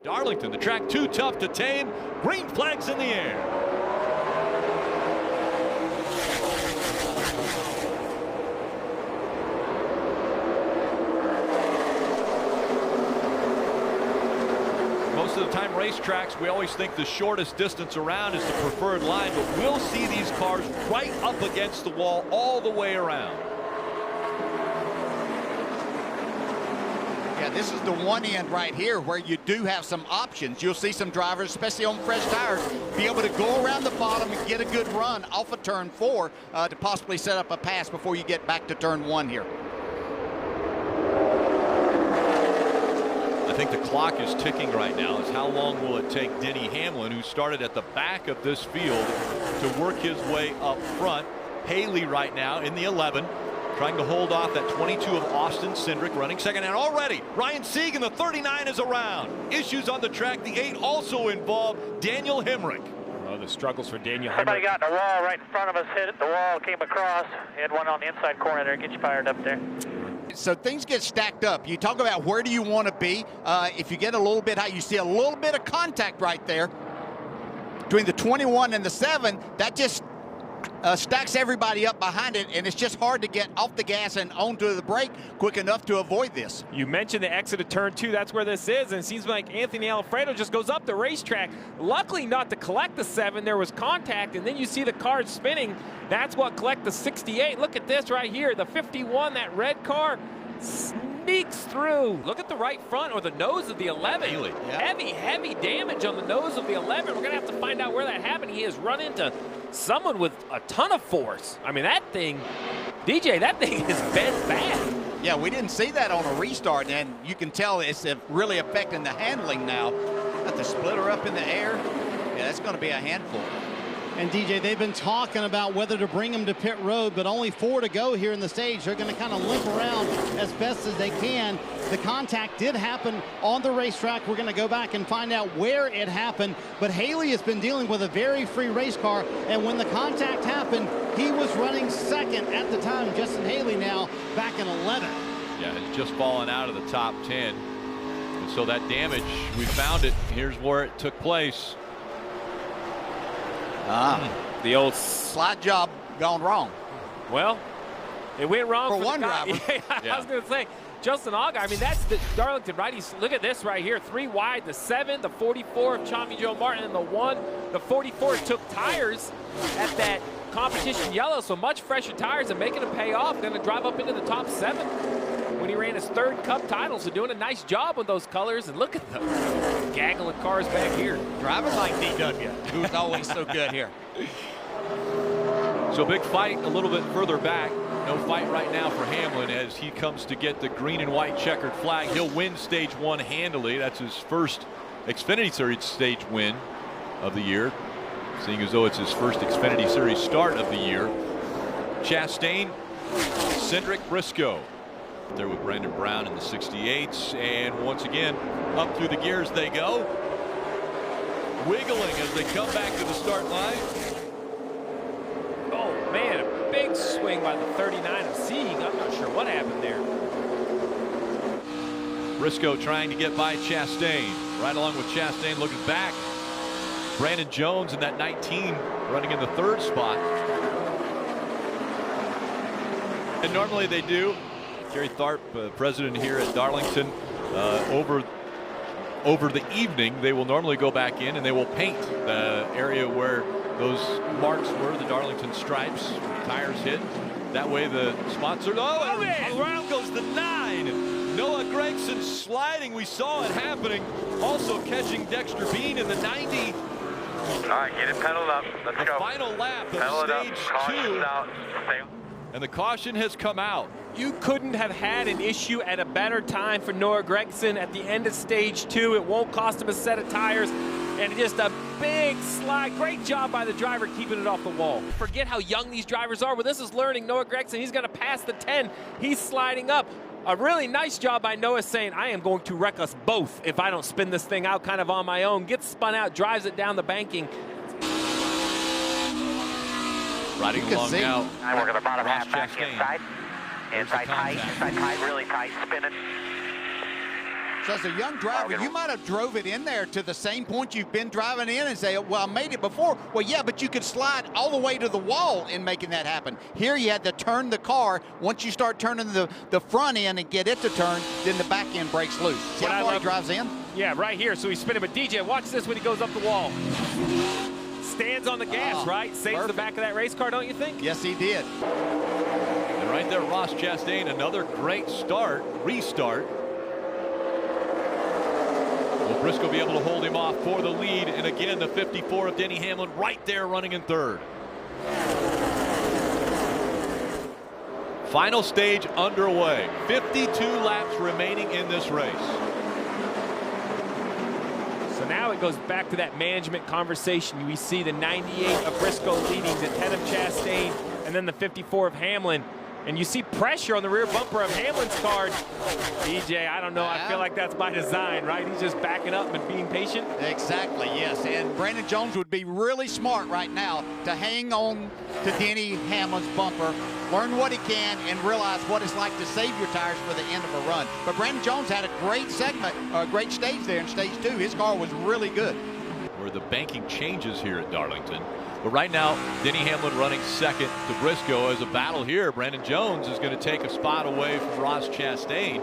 Darlington, the track too tough to tame. Green flags in the air. Most of the time racetracks, we always think the shortest distance around is the preferred line, but we'll see these cars right up against the wall all the way around. Yeah, this is the one end right here where you do have some options. You'll see some drivers, especially on fresh tires, be able to go around the bottom and get a good run off of turn 4 to possibly set up a pass before you get back to turn 1 here. I think the clock is ticking right now. Is how long will it take Denny Hamlin, who started at the back of this field, to work his way up front. Haley right now in the 11. Trying to hold off that 22 of Austin Cindric, running second, and already Ryan Sieg in the 39 is around. Issues on the track. The 8 also involved Daniel Hemrick. Oh, the struggles for Daniel Hemrick. Somebody got in the wall right in front of us, hit it. The wall came across. Had one on the inside corner there. Get you fired up there. So things get stacked up. You talk about where do you want to be. If you get a little bit high, you see a little bit of contact right there between the 21 and the 7. That just stacks everybody up behind it, and it's just hard to get off the gas and onto the brake quick enough to avoid this. You mentioned the exit of turn 2. That's where this is, and it seems like Anthony Alfredo just goes up the racetrack. Luckily not to collect the 7. There was contact, and then you see the car spinning. That's what collect the 68. Look at this right here. The 51, that red car, sneaks through. Look at the right front or the nose of the 11. Really? Yeah. Heavy damage on the nose of the 11. We're going to have to find out where that happened. He has run into someone with a ton of force. I mean, that thing, DJ, that thing is bent bad. Yeah, we didn't see that on a restart, and you can tell it's really affecting the handling now. Got the splitter up in the air. Yeah, that's going to be a handful. And DJ, they've been talking about whether to bring him to pit road, but only 4 to go here in the stage. They're going to kind of limp around as best as they can. The contact did happen on the racetrack. We're going to go back and find out where it happened. But Haley has been dealing with a very free race car, and when the contact happened, he was running second at the time. Justin Haley now back in 11. Yeah, it's just fallen out of the top 10. And so that damage, we found it. Here's where it took place. The old Slide job gone wrong. Well, it went wrong for one driver. Yeah, I was going to say, Justin Allgaier, I mean, that's the Darlington, right? Look at this right here, 3 wide, the 7, the 44 of Tommy Joe Martin, and the 1. The 44 took tires at that competition yellow, so much fresher tires and making them pay off. Going to drive up into the top 7 when he ran his 3rd Cup title, so doing a nice job with those colors. And look at the gaggle of cars back here. Driving like DW, who's always so good here. So big fight a little bit further back. No fight right now for Hamlin as he comes to get the green and white checkered flag. He'll win stage 1 handily. That's his first Xfinity Series stage win of the year, seeing as though it's his first Xfinity Series start of the year. Chastain, Cindric, Briscoe. There with Brandon Brown in the 68s, and once again up through the gears they go, wiggling as they come back to the start line. Oh man, a big swing by the 39 of Sieg. I'm not sure what happened there. Briscoe trying to get by Chastain. Right along with Chastain looking back. Brandon Jones in that 19 running in the 3rd spot. And normally they do. Jerry Tharp, president here at Darlington, over the evening, they will normally go back in and they will paint the area where those marks were, the Darlington stripes, tires hit. That way the sponsor, and around goes the 9. Noah Gragson sliding, we saw it happening. Also catching Dexter Bean in the 90. All right, get it pedaled up. Let's the go. final lap of Pedal it up. stage Caution's 2. out. Stay. And the caution has come out. You couldn't have had an issue at a better time for Noah Gragson at the end of stage 2. It won't cost him a set of tires. And just a big slide. Great job by the driver keeping it off the wall. Forget how young these drivers are. Well, this is learning. Noah Gragson, he's going to pass the 10. He's sliding up. A really nice job by Noah saying, I am going to wreck us both if I don't spin this thing out kind of on my own. Gets spun out, drives it down the banking. Riding along now. I'm working the bottom Ross half back Chastain. inside. Inside tight, really tight, spinning. So as a young driver, you might have drove it in there to the same point you've been driving in and say, well, I made it before. Well, yeah, but you could slide all the way to the wall in making that happen. Here you had to turn the car. Once you start turning the front end and get it to turn, then the back end breaks loose. See how far he drives in? Yeah, right here. So he's spinning. But DJ, watch this when he goes up the wall. Stands on the gas, right? Saves the back of that race car, don't you think? Yes, he did. And right there, Ross Chastain, another great restart. Will Briscoe be able to hold him off for the lead? And again, the 54 of Denny Hamlin right there running in third. Final stage underway. 52 laps remaining in this race. So now it goes back to that management conversation. We see the 98 of Briscoe leading, the 10 of Chastain, and then the 54 of Hamlin. And you see pressure on the rear bumper of Hamlin's car. DJ, I don't know. I feel like that's by design, right? He's just backing up and being patient. Exactly, yes. And Brandon Jones would be really smart right now to hang on to Denny Hamlin's bumper, learn what he can, and realize what it's like to save your tires for the end of a run. But Brandon Jones had a great segment, a great stage there in stage 2. His car was really good. Where the banking changes here at Darlington. But right now, Denny Hamlin running second to Briscoe as a battle here. Brandon Jones is going to take a spot away from Ross Chastain.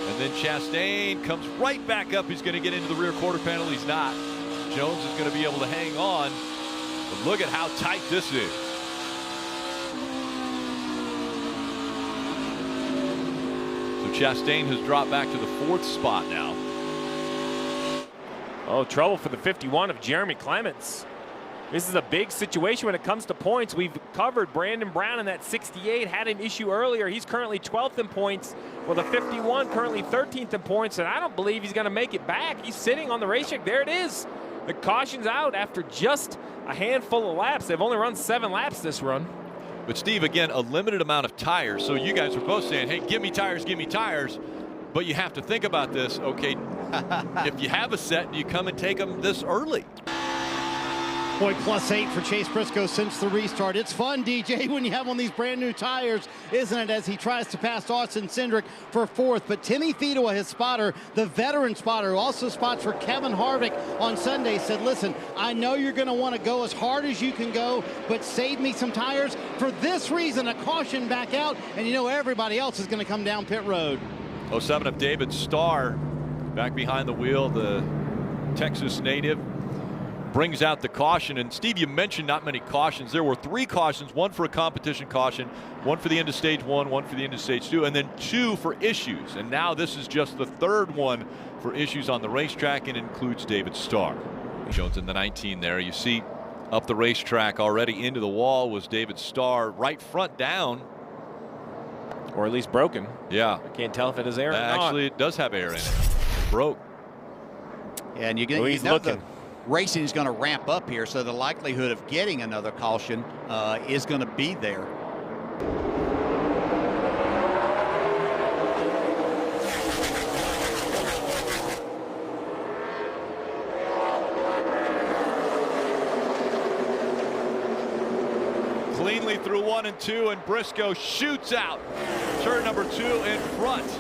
And then Chastain comes right back up. He's going to get into the rear quarter panel. He's not. Jones is going to be able to hang on. But look at how tight this is. So Chastain has dropped back to the 4th spot now. Oh, trouble for the 51 of Jeremy Clements. This is a big situation when it comes to points. We've covered Brandon Brown in that 68, had an issue earlier. He's currently 12th in points, with a 51 currently 13th in points, and I don't believe he's going to make it back. He's sitting on the racetrack. There it is. The caution's out after just a handful of laps. They've only run 7 laps this run. But Steve, again, a limited amount of tires. So you guys are both saying, hey, give me tires, give me tires. But you have to think about this, okay, if you have a set, do you come and take them this early? Boy, +8 for Chase Briscoe since the restart. It's fun, DJ, when you have on these brand new tires, isn't it, as he tries to pass Austin Cindric for 4th. But Timmy Fedewa, his spotter, the veteran spotter, who also spots for Kevin Harvick on Sunday, said, listen, I know you're going to want to go as hard as you can go, but save me some tires. For this reason, a caution back out, and you know everybody else is going to come down pit road. 07 of David Starr back behind the wheel, the Texas native, brings out the caution. And Steve, you mentioned not many cautions. There were 3 cautions, 1 for a competition caution, 1 for the end of stage 1, 1 for the end of stage 2, and then 2 for issues. And now this is just the 3rd one for issues on the racetrack, and includes David Starr. Jones in the 19 there. You see up the racetrack already into the wall was David Starr, right front down. Or at least broken. Yeah. I can't tell if it is air or not. Actually, it does have air in it. It broke. Yeah, and you know the racing is going to ramp up here, so the likelihood of getting another caution is going to be there. Cleanly through 1 and 2, and Briscoe shoots out turn number 2 in front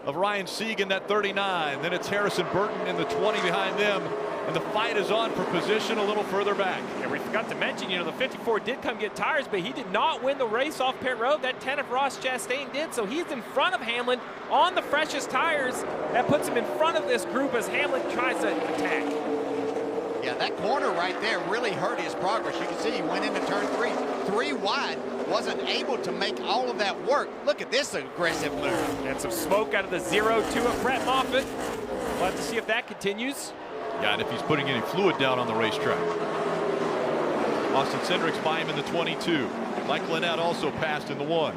of Ryan Segan, that 39. Then it's Harrison Burton in the 20 behind them, and the fight is on for position a little further back. And we forgot to mention, you know, the 54 did come get tires, but he did not win the race off pit road. That 10 of Ross Chastain did, so he's in front of Hamlin on the freshest tires. That puts him in front of this group as Hamlin tries to attack. Yeah, that corner right there really hurt his progress. You can see he went into turn 3 wide, wasn't able to make all of that work. Look at this aggressive move. And some smoke out of the 0-2 of Brett Moffitt. We'll have to see if that continues. Yeah, and if he's putting any fluid down on the racetrack. Austin Cindric's by him in the 22. Mike Lynette also passed in the 1.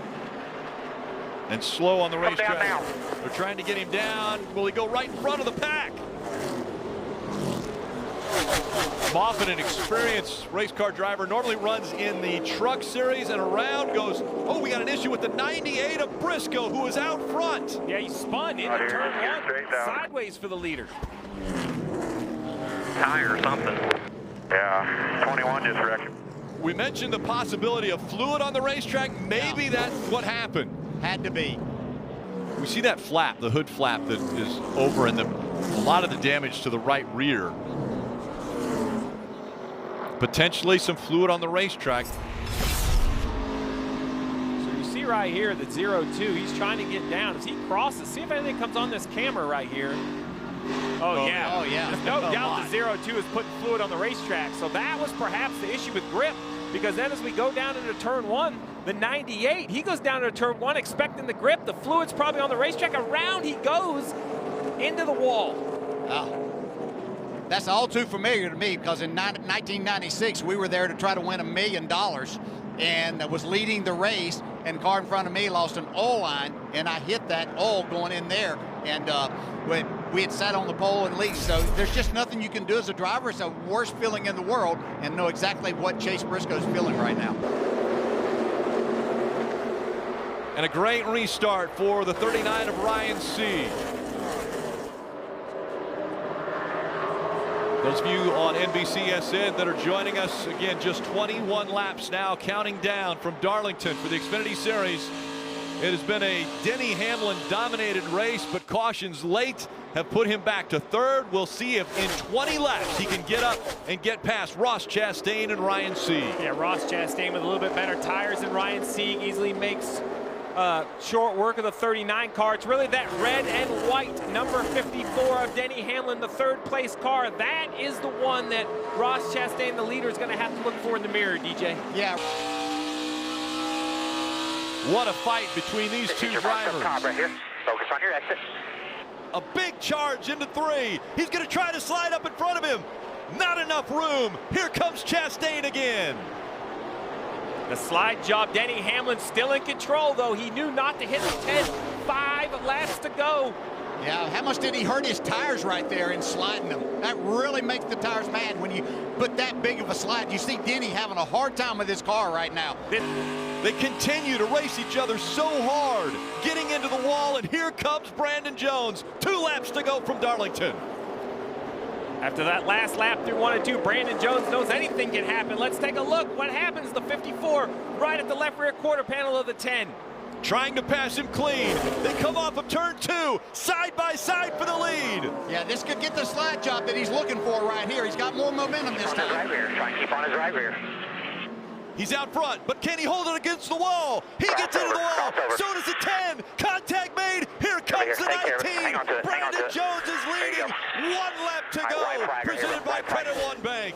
And slow on the racetrack. They're trying to get him down. Will he go right in front of the pack? Moffitt, an experienced race car driver, normally runs in the truck series, and around goes, oh, we got an issue with the 98 of Briscoe, who is out front. Yeah, he spun into turn 1, sideways for the leader. Tire or something. Yeah, 21 just wrecked. We mentioned the possibility of fluid on the racetrack. Maybe that's what happened. Had to be. We see that flap, the hood flap that is over, and a lot of the damage to the right rear. Potentially some fluid on the racetrack. So you see right here that 0-2, he's trying to get down. As he crosses, see if anything comes on this camera right here. Oh yeah. There's no doubt the 0-2 is putting fluid on the racetrack. So that was perhaps the issue with grip, because then as we go down into turn 1, the 98, he goes down into turn 1 expecting the grip. The fluid's probably on the racetrack. Around he goes into the wall. Oh. That's all too familiar to me, because in 1996, we were there to try to win $1 million and was leading the race, and the car in front of me lost an oil line, and I hit that oil going in there, and we had sat on the pole and lead. So there's just nothing you can do as a driver. It's the worst feeling in the world, and know exactly what Chase Briscoe's feeling right now. And a great restart for the 39 of Ryan Sieg. Those of you on NBCSN that are joining us, again, just 21 laps now, counting down from Darlington for the Xfinity Series. It has been a Denny Hamlin dominated race, but cautions late have put him back to third. We'll see if in 20 laps he can get up and get past Ross Chastain and Ryan Sieg. Yeah, Ross Chastain with a little bit better tires than Ryan Sieg easily makes short work of the 39 car. It's really that red and white number 54 of Denny Hamlin, the third place car. That is the one that Ross Chastain, the leader, is going to have to look for in the mirror, DJ. Yeah. What a fight between these two drivers. Right here. Focus on your exit. A big charge into 3. He's going to try to slide up in front of him. Not enough room. Here comes Chastain again. The slide job, Denny Hamlin still in control, though. He knew not to hit the 10. 5 laps to go. Yeah, how much did he hurt his tires right there in sliding them? That really makes the tires mad when you put that big of a slide. You see Denny having a hard time with his car right now. They continue to race each other so hard, getting into the wall, and here comes Brandon Jones. 2 laps to go from Darlington. After that last lap through 1 and 2, Brandon Jones knows anything can happen. Let's take a look. What happens? The 54 right at the left rear quarter panel of the 10. Trying to pass him clean. They come off of turn 2, side by side for the lead. Yeah, this could get the slide job that he's looking for right here. He's got more momentum this time. Right rear. Try and keep on his right rear. He's out front, but can he hold it against the wall? He gets into the wall. So does the 10. Contact made. Here comes the 19. Brandon Jones is leading. 1 lap to go. Presented by Credit One Bank.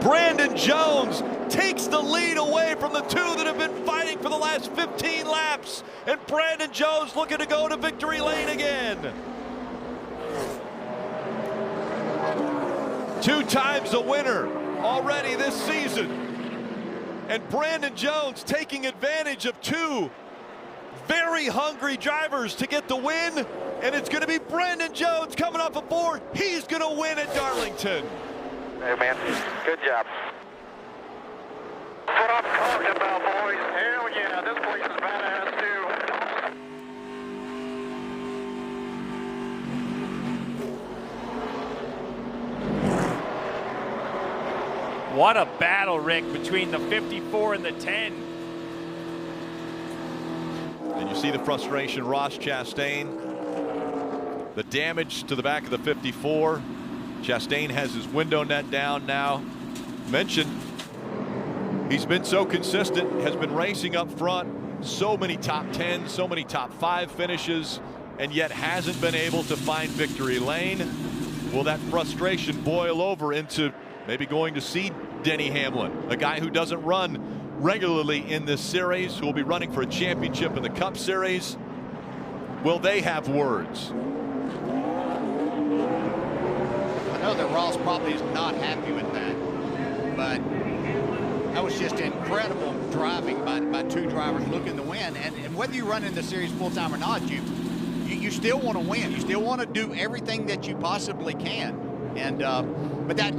Brandon Jones takes the lead away from the 2 that have been fighting for the last 15 laps. And Brandon Jones looking to go to victory lane again. 2 times a winner already this season. And Brandon Jones taking advantage of 2 very hungry drivers to get the win. And it's going to be Brandon Jones coming off a 4. He's going to win at Darlington. Hey, man. Good job. That's what I'm talking about, boys. Hell yeah, this place is badass, too. What a battle, Rick, between the 54 and the 10. And you see the frustration, Ross Chastain. The damage to the back of the 54. Chastain has his window net down now. Mentioned, he's been so consistent, has been racing up front. So many top 10s, so many top 5 finishes, and yet hasn't been able to find victory lane. Will that frustration boil over into maybe going to see Denny Hamlin, a guy who doesn't run regularly in this series, who will be running for a championship in the Cup Series? Will they have words? I know that Ross probably is not happy with that, but that was just incredible driving by 2 drivers looking to win. And whether you run in the series full-time or not, you still want to win. You still want to do everything that you possibly can. And but that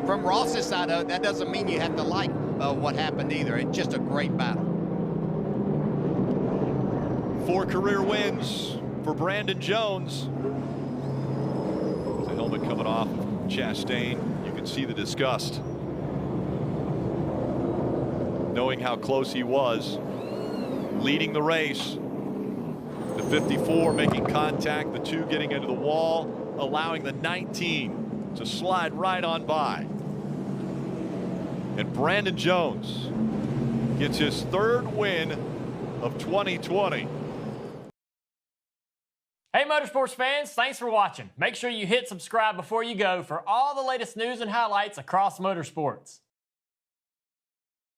from Ross's side of it, that doesn't mean you have to like what happened either. It's just a great battle. 4 career wins for Brandon Jones. The helmet coming off of Chastain. You can see the disgust, knowing how close he was. leading the race. The 54 making contact, the 2 getting into the wall, allowing the 19 to slide right on by. And Brandon Jones gets his 3rd win of 2020. Hey Motorsports fans, thanks for watching. Make sure you hit subscribe before you go for all the latest news and highlights across motorsports.